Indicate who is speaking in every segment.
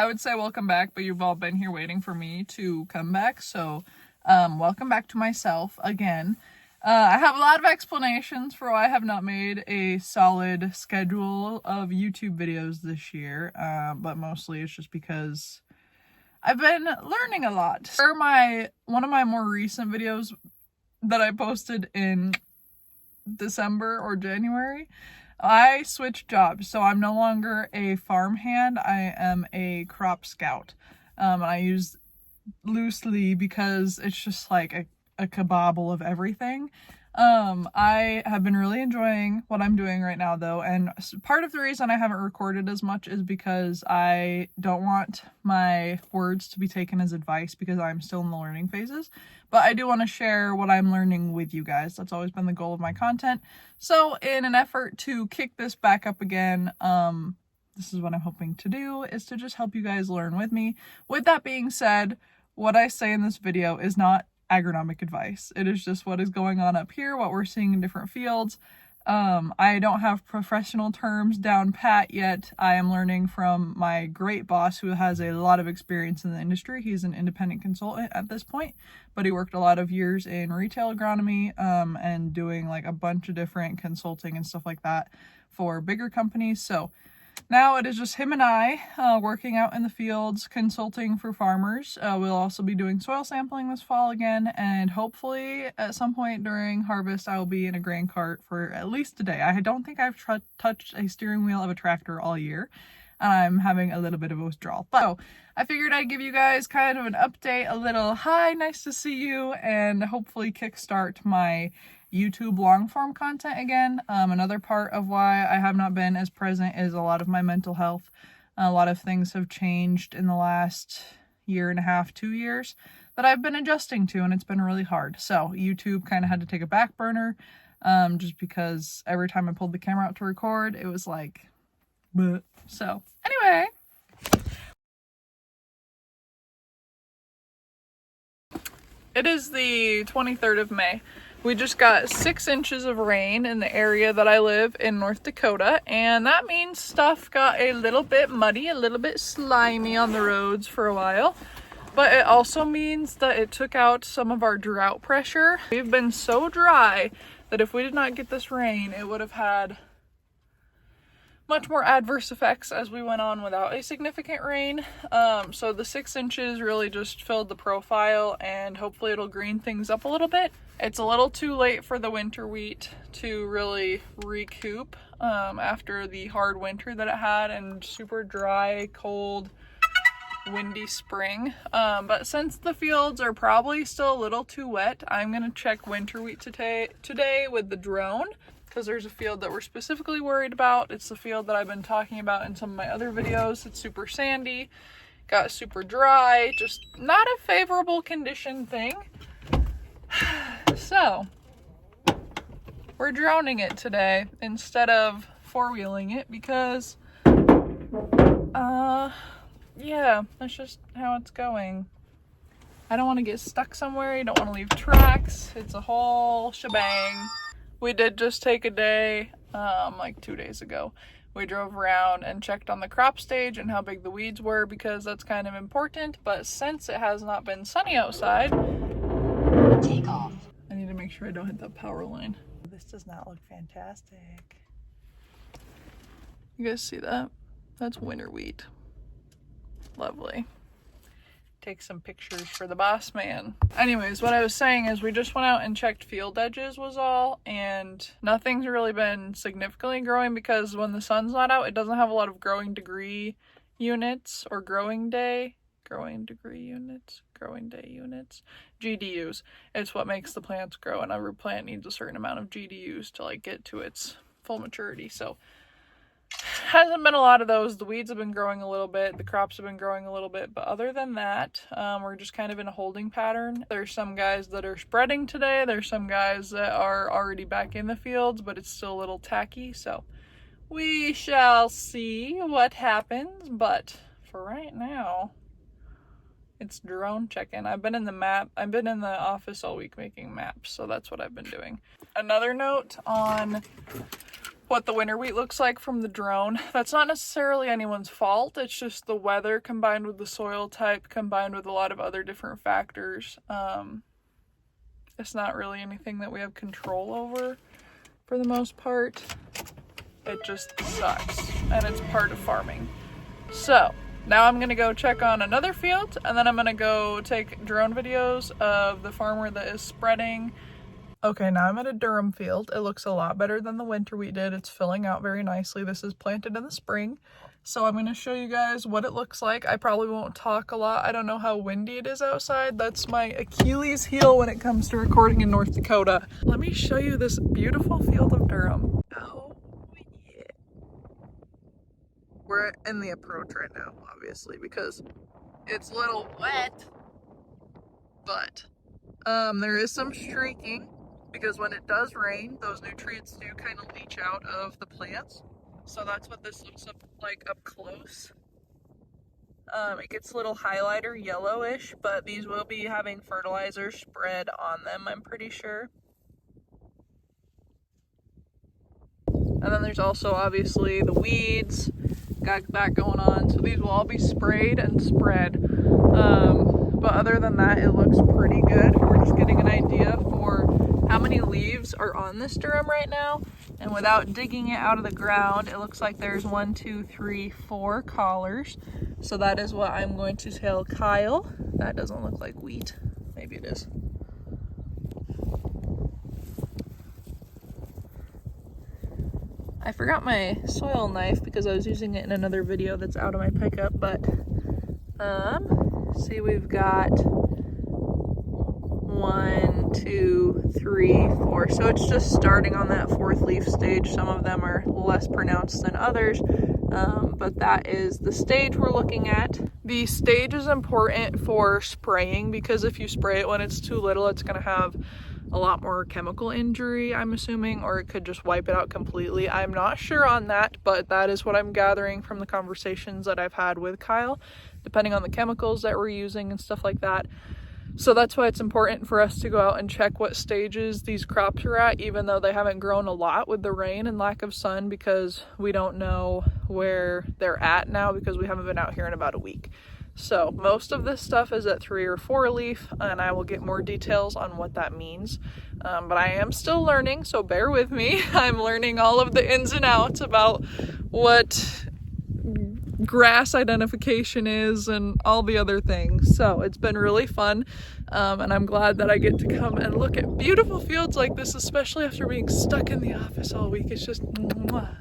Speaker 1: would say welcome back, but you've all been here waiting for me to come back. So, welcome back to myself again. I have a lot of explanations for why I have not made a solid schedule of YouTube videos this year, but mostly it's just because I've been learning a lot. For one of my more recent videos that I posted in December or January, I switched jobs, so I'm no longer a farmhand. I am a crop scout. I use loosely because it's just like a kabobble of everything. I have been really enjoying what I'm doing right now though, and part of the reason I haven't recorded as much is because I don't want my words to be taken as advice because I'm still in the learning phases, but I do want to share what I'm learning with you guys. That's always been the goal of my content. So in an effort to kick this back up again, this is what I'm hoping to do, is to just help you guys learn with me. With that being said, what I say in this video is not agronomic advice. It is just what is going on up here, what we're seeing in different fields. I don't have professional terms down pat yet. I am learning from my great boss who has a lot of experience in the industry. He's an independent consultant at this point, but he worked a lot of years in retail agronomy and doing like a bunch of different consulting and stuff like that for bigger companies. So now it is just him and I working out in the fields, consulting for farmers. We'll also be doing soil sampling this fall again, and hopefully at some point during harvest I will be in a grain cart for at least a day. I don't think I've touched a steering wheel of a tractor all year, and I'm having a little bit of a withdrawal. But so I figured I'd give you guys kind of an update, a little hi, nice to see you, and hopefully kickstart my YouTube long form content again. Another part of why I have not been as present is a lot of my mental health. A lot of things have changed in the last year and a half, 2 years that I've been adjusting to, and it's been really hard. So YouTube kind of had to take a back burner just because every time I pulled the camera out to record, it was like, bleh. So anyway, it is the 23rd of May. We just got 6 inches of rain in the area that I live in, North Dakota, and that means stuff got a little bit muddy, a little bit slimy on the roads for a while. But it also means that it took out some of our drought pressure. We've been so dry that if we did not get this rain, it would have had much more adverse effects as we went on without a significant rain. So the 6 inches really just filled the profile, and hopefully it'll green things up a little bit. It's a little too late for the winter wheat to really recoup after the hard winter that it had and super dry, cold, windy spring. But since the fields are probably still a little too wet, I'm gonna check winter wheat today with the drone, because there's a field that we're specifically worried about. It's the field that I've been talking about in some of my other videos. It's super sandy, got super dry, just not a favorable condition thing. So we're droning it today instead of four-wheeling it because yeah, that's just how it's going. I don't want to get stuck somewhere. You don't want to leave tracks. It's a whole shebang. We did just take a day, like 2 days ago. We drove around and checked on the crop stage and how big the weeds were because that's kind of important. But since it has not been sunny outside, take off. I need to make sure I don't hit that power line. This does not look fantastic. You guys see that? That's winter wheat. Lovely. Take some pictures for the boss man. Anyways, what I was saying is we just went out and checked field edges was all, and nothing's really been significantly growing because when the sun's not out, it doesn't have a lot of growing degree units or growing day units, GDUs. It's what makes the plants grow, and every plant needs a certain amount of GDUs to like get to its full maturity. So hasn't been a lot of those. The weeds have been growing a little bit, the crops have been growing a little bit, but other than that, we're just kind of in a holding pattern. There's some guys that are spreading today, there's some guys that are already back in the fields, but it's still a little tacky, so we shall see what happens. But for right now, it's drone checking. I've been in the office all week making maps, so that's what I've been doing. Another note on what the winter wheat looks like from the drone. That's not necessarily anyone's fault. It's just the weather combined with the soil type combined with a lot of other different factors. It's not really anything that we have control over for the most part. It just sucks, and it's part of farming. So now I'm gonna go check on another field, and then I'm gonna go take drone videos of the farmer that is spreading. Okay, now I'm at a durum field. It looks a lot better than the winter wheat did. It's filling out very nicely. This is planted in the spring. So I'm gonna show you guys what it looks like. I probably won't talk a lot. I don't know how windy it is outside. That's my Achilles heel when it comes to recording in North Dakota. Let me show you this beautiful field of durum. Oh yeah. We're in the approach right now, obviously, because it's a little wet, but there is some streaking. Because when it does rain, those nutrients do kind of leach out of the plants. So that's what this looks like up close. It gets a little highlighter yellowish, but these will be having fertilizer spread on them, I'm pretty sure. And then there's also obviously the weeds, got that going on. So these will all be sprayed and spread. But other than that, it looks pretty good. We're just getting an idea for how many leaves are on this durum right now, and without digging it out of the ground, it looks like there's 1, 2, 3, 4 collars. So that is what I'm going to tell Kyle. That doesn't look like wheat. Maybe it is. I forgot my soil knife because I was using it in another video that's out of my pickup, but see, we've got 1, 2, 3, 4. So it's just starting on that 4th leaf stage. Some of them are less pronounced than others, but that is the stage we're looking at. The stage is important for spraying because if you spray it when it's too little, it's going to have a lot more chemical injury, I'm assuming, or it could just wipe it out completely. I'm not sure on that, but that is what I'm gathering from the conversations that I've had with Kyle, depending on the chemicals that we're using and stuff like that. So that's why it's important for us to go out and check what stages these crops are at, even though they haven't grown a lot with the rain and lack of sun, because we don't know where they're at now because we haven't been out here in about a week. So most of this stuff is at 3 or 4 leaf, and I will get more details on what that means. But I am still learning, so bear with me. I'm learning all of the ins and outs about what grass identification is and all the other things. So it's been really fun, and I'm glad that I get to come and look at beautiful fields like this, especially after being stuck in the office all week. It's just mwah.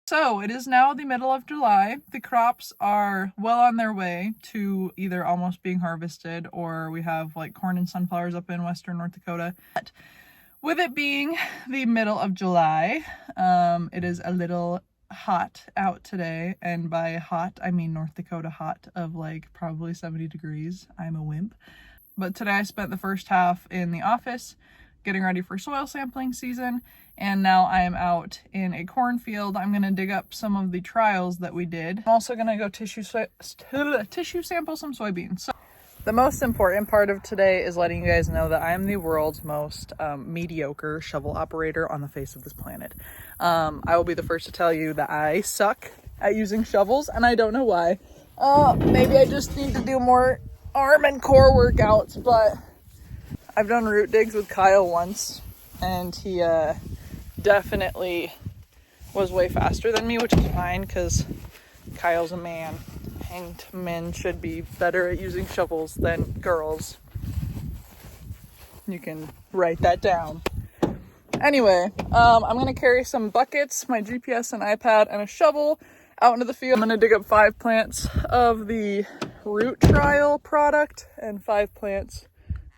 Speaker 1: So it is now the middle of July. The crops are well on their way to either almost being harvested, or we have like corn and sunflowers up in western North Dakota. But with it being the middle of July, it is a little hot out today, and by hot I mean North Dakota hot of like probably 70 degrees. I'm a wimp. But today I spent the first half in the office getting ready for soil sampling season, and now I am out in a cornfield. I'm going to dig up some of the trials that we did. I'm also going to go tissue sample some soybeans. So the most important part of today is letting you guys know that I am the world's most mediocre shovel operator on the face of this planet. I will be the first to tell you that I suck at using shovels, and I don't know why. Maybe I just need to do more arm and core workouts, but I've done root digs with Kyle once, and he definitely was way faster than me, which is fine because Kyle's a man, and men should be better at using shovels than girls. You can write that down. Anyway, I'm going to carry some buckets, my GPS and iPad, and a shovel out into the field. I'm going to dig up 5 plants of the root trial product and 5 plants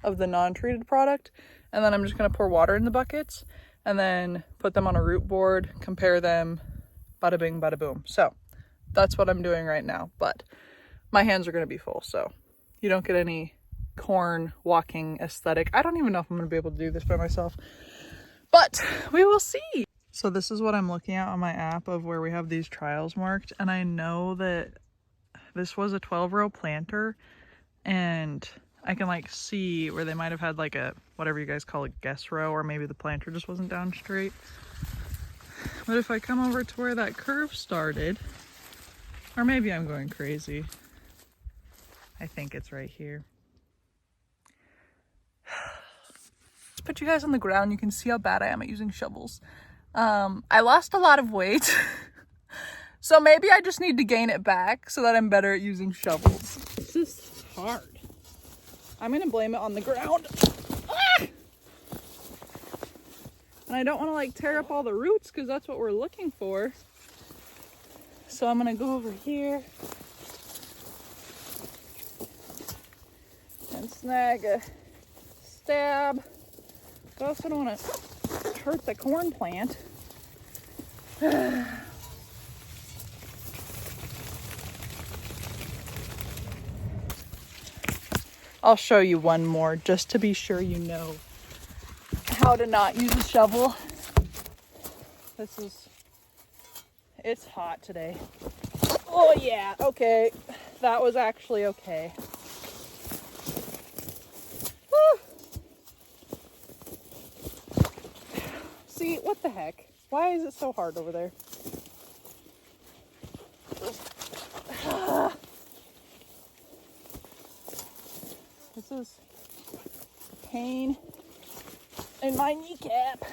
Speaker 1: of the non-treated product, and then I'm just going to pour water in the buckets and then put them on a root board, compare them, bada bing, bada boom. So that's what I'm doing right now, but my hands are going to be full, so you don't get any corn walking aesthetic. I don't even know if I'm going to be able to do this by myself, but we will see. So this is what I'm looking at on my app of where we have these trials marked, and I know that this was a 12-row planter, and I can like see where they might have had like a, whatever you guys call a guess row, or maybe the planter just wasn't down straight. But if I come over to where that curve started, or maybe I'm going crazy. I think it's right here. Let's put you guys on the ground. You can see how bad I am at using shovels. I lost a lot of weight. So maybe I just need to gain it back so that I'm better at using shovels. This is hard. I'm gonna blame it on the ground. Ah! And I don't wanna like tear up all the roots because that's what we're looking for. So I'm gonna go over here and snag a stab. But I also don't wanna hurt the corn plant. I'll show you one more just to be sure you know how to not use a shovel. It's hot today. Oh yeah, okay. That was actually okay. Woo. See, what the heck? Why is it so hard over there? This is pain in my kneecap.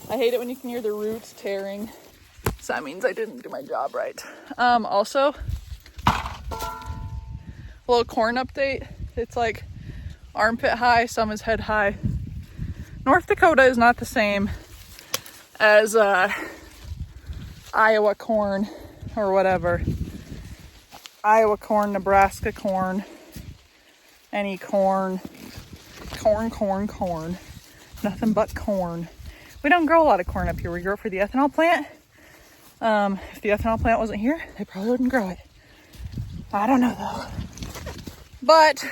Speaker 1: I hate it when you can hear the roots tearing. So that means I didn't do my job right. Also, a little corn update. It's like armpit high, some is head high. North Dakota is not the same as Iowa corn or whatever. Iowa corn, Nebraska corn, any corn. Corn. Nothing but corn. We don't grow a lot of corn up here. We grow it for the ethanol plant. If the ethanol plant wasn't here, they probably wouldn't grow it. I don't know though. But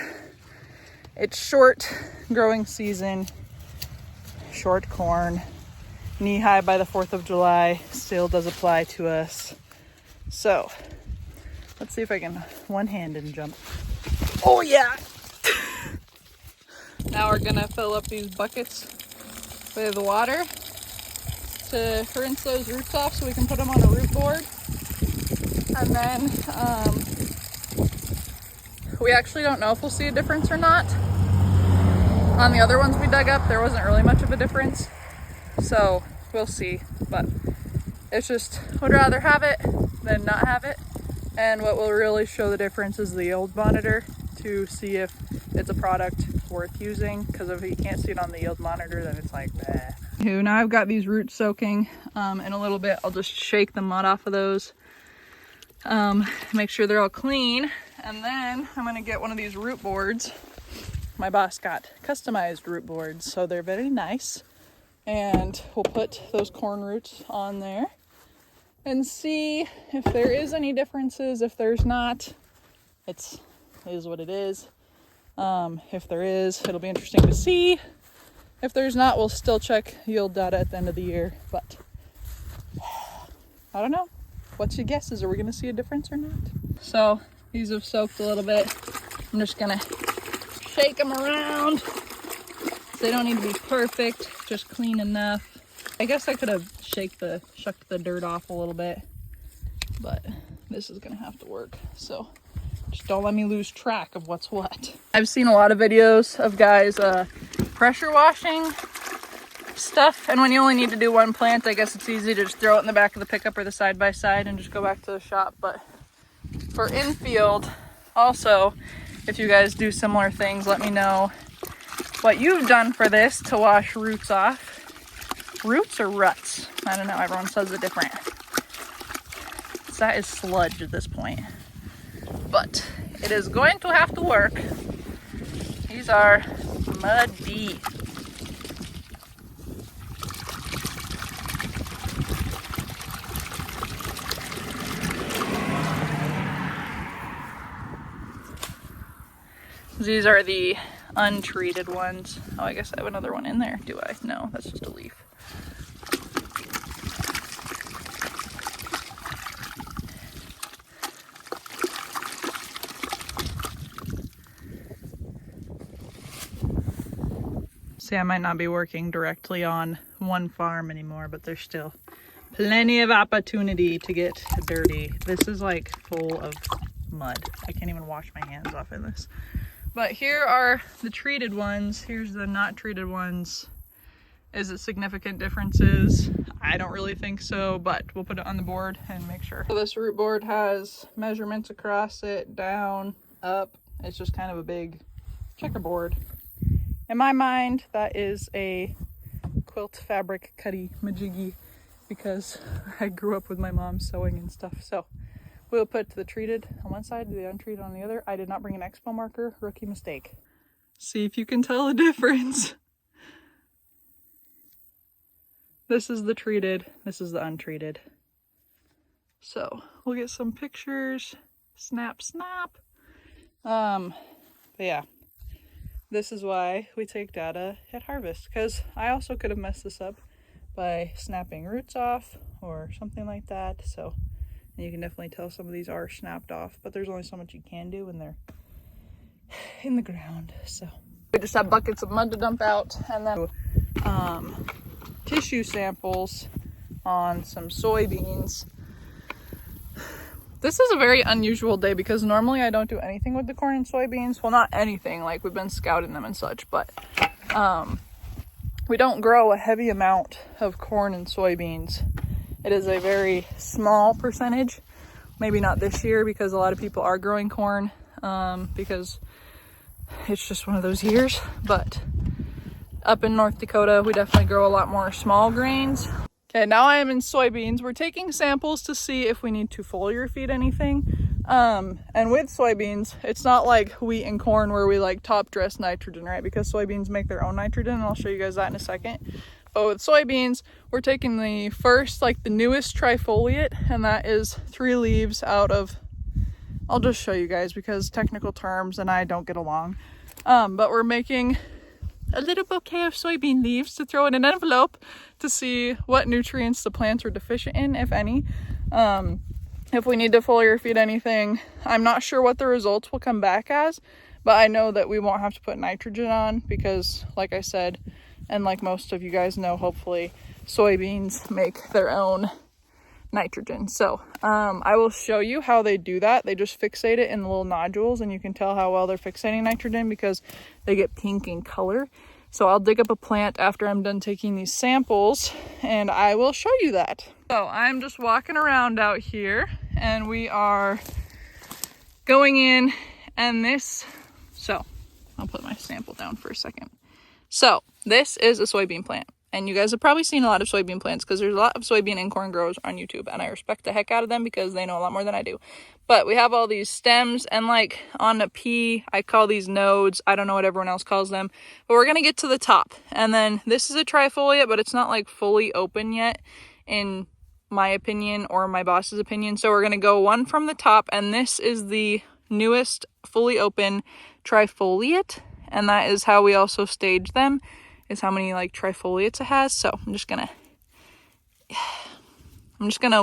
Speaker 1: it's short growing season, short corn. Knee high by the 4th of July still does apply to us. So let's see if I can one-hand and jump. Oh yeah. Now we're gonna fill up these buckets with water to rinse those roots off so we can put them on a root board. And then we actually don't know if we'll see a difference or not. On the other ones we dug up, there wasn't really much of a difference. So we'll see, but it's just, would rather have it than not have it. And what will really show the difference is the yield monitor to see if it's a product worth using. Because if you can't see it on the yield monitor, then it's like, bleh. Now I've got these roots soaking. In a little bit, I'll just shake the mud off of those. Make sure they're all clean. And then I'm gonna get one of these root boards. My boss got customized root boards, so they're very nice. And we'll put those corn roots on there and see if there is any differences. If there's not, it is what it is. If there is, it'll be interesting to see. If there's not, we'll still check yield data at the end of the year. But I don't know. What's your guesses? Are we going to see a difference or not? So these have soaked a little bit. I'm just going to shake them around. They don't need to be perfect, just clean enough. I guess I could have shucked the dirt off a little bit, but this is gonna have to work. So just don't let me lose track of what's what. I've seen a lot of videos of guys pressure washing stuff, and when you only need to do one plant, I guess it's easy to just throw it in the back of the pickup or the side-by-side and just go back to the shop. But for infield, also, if you guys do similar things, let me know what you've done for this to wash roots off. Roots or ruts? I don't know, everyone says it different. That is sludge at this point. But it is going to have to work. These are muddy. These are the untreated ones. Oh, I guess I have another one in there. Do I? No, that's just a leaf. See, I might not be working directly on one farm anymore, but there's still plenty of opportunity to get dirty. This is like full of mud. I can't even wash my hands off in this. But here are the treated ones. Here's the not treated ones. Is it significant differences? I don't really think so, but we'll put it on the board and make sure. So this root board has measurements across it, down, up. It's just kind of a big checkerboard. In my mind, that is a quilt fabric cutty majiggy because I grew up with my mom sewing and stuff. So we'll put the treated on one side, the untreated on the other. I did not bring an expo marker, rookie mistake. See if you can tell the difference. This is the treated, this is the untreated. So we'll get some pictures, snap, snap. But yeah, this is why we take data at harvest, because I also could have messed this up by snapping roots off or something like that. So you can definitely tell some of these are snapped off, but there's only so much you can do when they're in the ground. So we just have buckets of mud to dump out, and then tissue samples on some soybeans. This is a very unusual day because normally I don't do anything with the corn and soybeans. Well, not anything, like we've been scouting them and such, but we don't grow a heavy amount of corn and soybeans. It is a very small percentage. Maybe not this year because a lot of people are growing corn because it's just one of those years, but up in North Dakota, we definitely grow a lot more small grains. Okay, now I am in soybeans. We're taking samples to see if we need to foliar feed anything. And with soybeans, it's not like wheat and corn where we like top dress nitrogen, right? Because soybeans make their own nitrogen, and I'll show you guys that in a second. But with soybeans, we're taking the first, like the newest trifoliate, and that is 3 leaves out of, I'll just show you guys because technical terms and I don't get along. But we're making a little bouquet of soybean leaves to throw in an envelope to see what nutrients the plants are deficient in, if any. If we need to foliar feed anything, I'm not sure what the results will come back as, but I know that we won't have to put nitrogen on because, like I said, and like most of you guys know, hopefully, soybeans make their own nitrogen. So I will show you how they do that. They just fixate it in the little nodules, and you can tell how well they're fixating nitrogen because they get pink in color. So I'll dig up a plant after I'm done taking these samples and I will show you that. So I'm just walking around out here and we are going in, and so I'll put my sample down for a second. So this is a soybean plant. And you guys have probably seen a lot of soybean plants because there's a lot of soybean and corn growers on YouTube, and I respect the heck out of them because they know a lot more than I do. But we have all these stems, and like on a pea, I call these nodes. I don't know what everyone else calls them, but we're going to get to the top. And then this is a trifoliate, but it's not like fully open yet in my opinion or my boss's opinion. So we're going to go one from the top, and this is the newest fully open trifoliate, and that is how we also stage them. Is how many like trifoliates it has. So I'm just gonna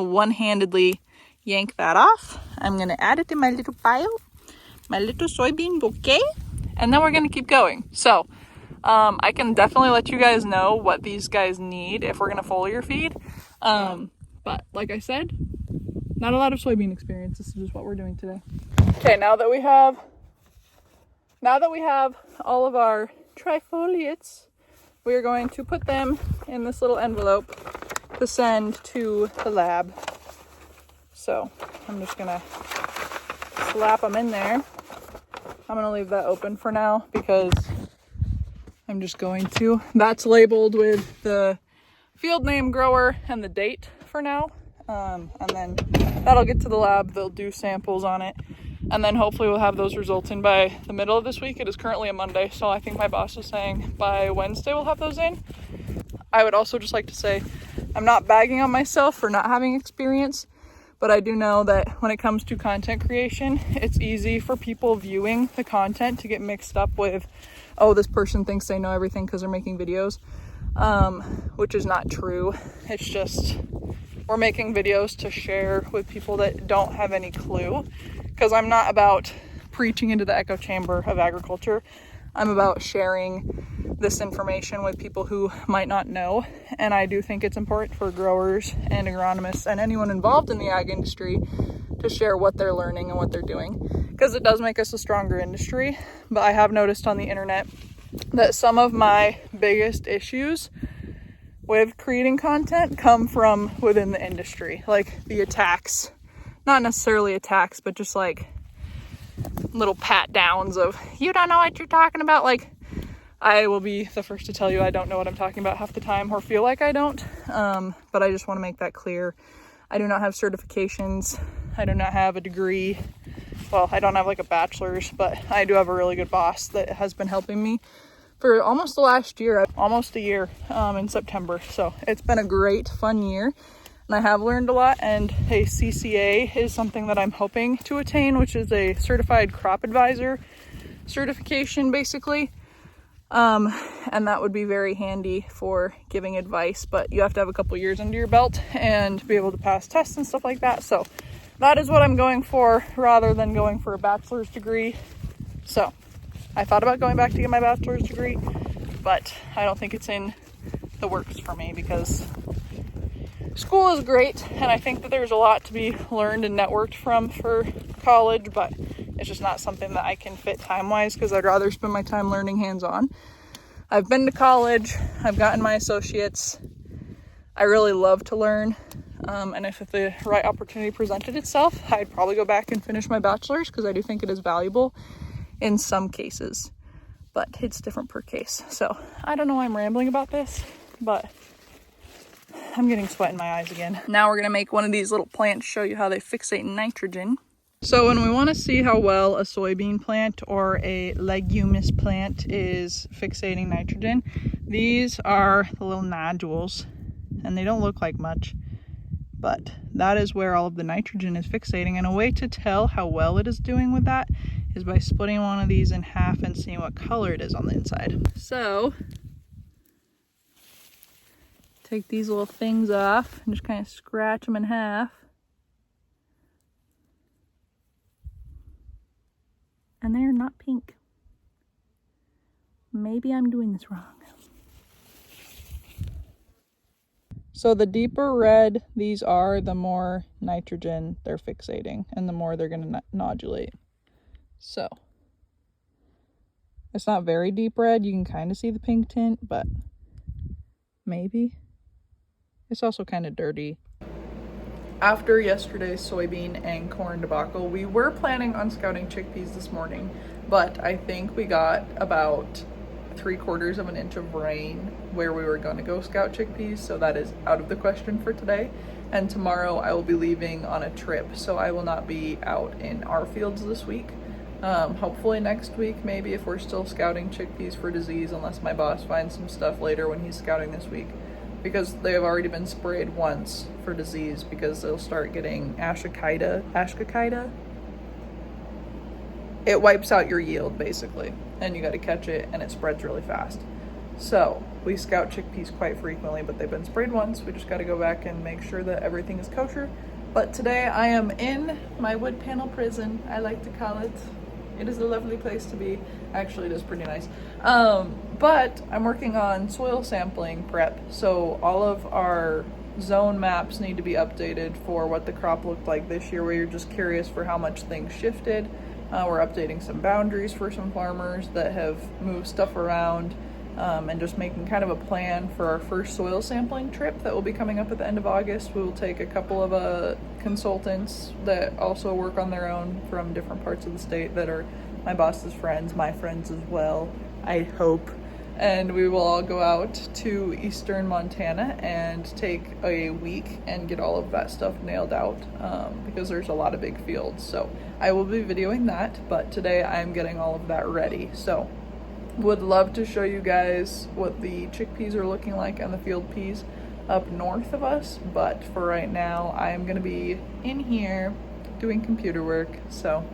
Speaker 1: one-handedly yank that off. I'm gonna add it to my little pile, my little soybean bouquet, and then we're gonna keep going. So I can definitely let you guys know what these guys need if we're gonna foliar feed. But like I said, not a lot of soybean experience. This is just what we're doing today. Okay, now that we have all of our trifoliates, we are going to put them in this little envelope to send to the lab. So I'm just gonna slap them in there. I'm gonna leave that open for now because I'm just going to. That's labeled with the field name, grower, and the date for now. And then that'll get to the lab. They'll do samples on it. And then hopefully we'll have those results in by the middle of this week. It is currently a Monday, so I think my boss was saying by Wednesday we'll have those in. I would also just like to say I'm not bagging on myself for not having experience, but I do know that when it comes to content creation, it's easy for people viewing the content to get mixed up with, oh, this person thinks they know everything because they're making videos, which is not true. It's just we're making videos to share with people that don't have any clue. Because I'm not about preaching into the echo chamber of agriculture. I'm about sharing this information with people who might not know, and I do think it's important for growers and agronomists and anyone involved in the ag industry to share what they're learning and what they're doing, because it does make us a stronger industry. But I have noticed on the internet that some of my biggest issues with creating content come from within the industry, like the attacks, not necessarily attacks, but just like little pat downs of, you don't know what you're talking about. Like, I will be the first to tell you I don't know what I'm talking about half the time, or feel like I don't, but I just want to make that clear. I do not have certifications. I do not have a degree. Well, I don't have like a bachelor's, but I do have a really good boss that has been helping me for almost the last year, almost a year, in September. So it's been a great, fun year, and I have learned a lot. And a CCA is something that I'm hoping to attain, which is a certified crop advisor certification, basically. And that would be very handy for giving advice, but you have to have a couple years under your belt and be able to pass tests and stuff like that. So that is what I'm going for, rather than going for a bachelor's degree. So I thought about going back to get my bachelor's degree, but I don't think it's in the works for me, because school is great, and I think that there's a lot to be learned and networked from for college, but it's just not something that I can fit time-wise, because I'd rather spend my time learning hands-on. I've been to college, I've gotten my associates. I really love to learn, and if the right opportunity presented itself, I'd probably go back and finish my bachelor's, because I do think it is valuable in some cases, but it's different per case. So I don't know why I'm rambling about this, but I'm getting sweat in my eyes again. Now we're gonna make one of these little plants, show you how they fixate nitrogen. So when we want to see how well a soybean plant or a leguminous plant is fixating nitrogen, these are the little nodules, and they don't look like much, but that is where all of the nitrogen is fixating. And a way to tell how well it is doing with that is by splitting one of these in half and seeing what color it is on the inside. So take these little things off and just kind of scratch them in half. And they are not pink. Maybe I'm doing this wrong. So the deeper red these are, the more nitrogen they're fixating, and the more they're going to nodulate. So it's not very deep red. You can kind of see the pink tint, but maybe. It's also kind of dirty. After yesterday's soybean and corn debacle, we were planning on scouting chickpeas this morning, but I think we got about 3/4 of an inch of rain where we were going to go scout chickpeas, so that is out of the question for today. And tomorrow I will be leaving on a trip, so I will not be out in our fields this week. Hopefully next week, maybe, if we're still scouting chickpeas for disease, unless my boss finds some stuff later when he's scouting this week, because they have already been sprayed once for disease, because they'll start getting ashkakita. It wipes out your yield, basically, and you got to catch it, and it spreads really fast. So we scout chickpeas quite frequently, but they've been sprayed once. We just got to go back and make sure that everything is kosher. But today I am in my wood panel prison, I like to call it. It is a lovely place to be. Actually, it is pretty nice. But I'm working on soil sampling prep, so all of our zone maps need to be updated for what the crop looked like this year, where you're just curious for how much things shifted. We're updating some boundaries for some farmers that have moved stuff around, and just making kind of a plan for our first soil sampling trip that will be coming up at the end of August. We will take a couple of consultants that also work on their own from different parts of the state that are my boss's friends, my friends as well, I hope. And we will all go out to eastern Montana and take a week and get all of that stuff nailed out, because there's a lot of big fields. So I will be videoing that, but today I'm getting all of that ready. So would love to show you guys what the chickpeas are looking like and the field peas up north of us, but for right now I am going to be in here doing computer work. So